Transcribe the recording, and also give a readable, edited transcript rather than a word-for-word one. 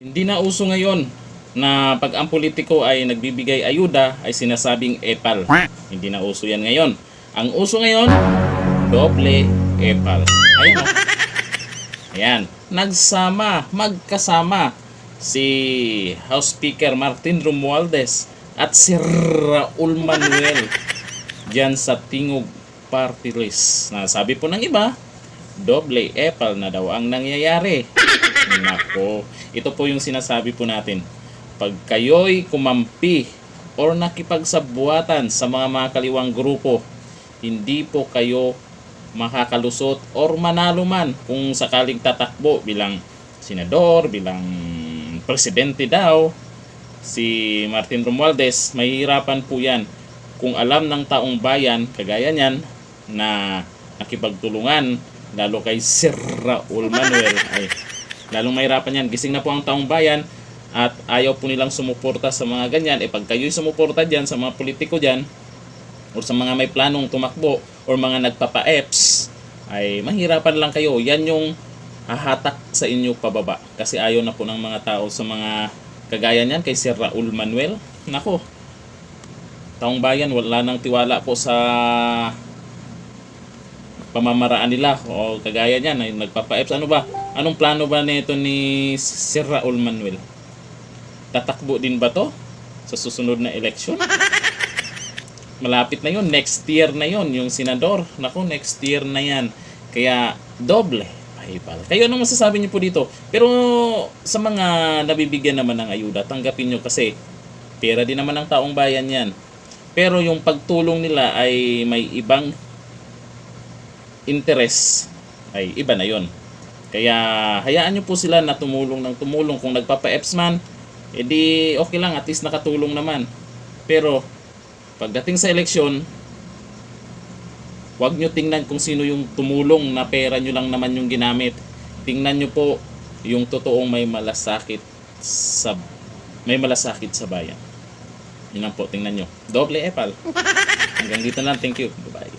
Hindi na uso ngayon na pag ang politiko ay nagbibigay ayuda ay sinasabing epal. Hindi na uso yan ngayon. Ang uso ngayon, doble epal. Ayun o. Ayan. Magkasama si House Speaker Martin Romualdez at si Raul Manuel dyan sa Tingog Party List. Sabi po ng iba, doble epal na daw ang nangyayari. Nako, ito po yung sinasabi po natin. Pag kayo'y kumampi or nakipagsabuatan sa mga kaliwang grupo, hindi po kayo makakalusot or manalo man kung sakaling tatakbo bilang senador, bilang presidente daw. Si Martin Romualdez, mahihirapan po yan kung alam ng taong bayan, kagaya niyan, na nakipagtulungan, lalo kay Sir Raul Manuel, ay lalong mahirapan yan. Gising na po ang taong bayan at ayaw po nilang sumuporta sa mga ganyan. Pag kayo'y sumuporta dyan sa mga politiko dyan o sa mga may planong tumakbo o mga nagpapa-EPS, ay mahirapan lang kayo. Yan yung hahatak sa inyo pababa. Kasi ayaw na po ng mga tao sa mga kagaya niyan kay Sir Raul Manuel. Nako, taong bayan wala nang tiwala po sa pamamaraan nila o kagaya niyan ay nagpapa-EPS. Ano ba? Anong plano ba nito ni Sir Raul Manuel? Tatakbo din ba to sa susunod na eleksyon? Malapit na yun, next year na yun, yung senador. Naku, next year na yan. Kaya doble epal. Kayo anong masasabi niyo po dito? Pero sa mga nabibigyan naman ng ayuda, tanggapin nyo kasi pera din naman ng taong bayan yan. Pero yung pagtulong nila ay may ibang interest, ay iba na yon. Kaya hayaan nyo po sila na tumulong ng tumulong. Kung nagpapa-EPS man, edi okay lang, at least nakatulong naman. Pero pagdating sa eleksyon, huwag nyo tingnan kung sino yung tumulong na pera nyo lang naman yung ginamit. Tingnan nyo po yung totoong may malasakit sa bayan. Yun lang po, tingnan nyo. Doble epal. Hanggang dito na. Thank you. Bye-bye.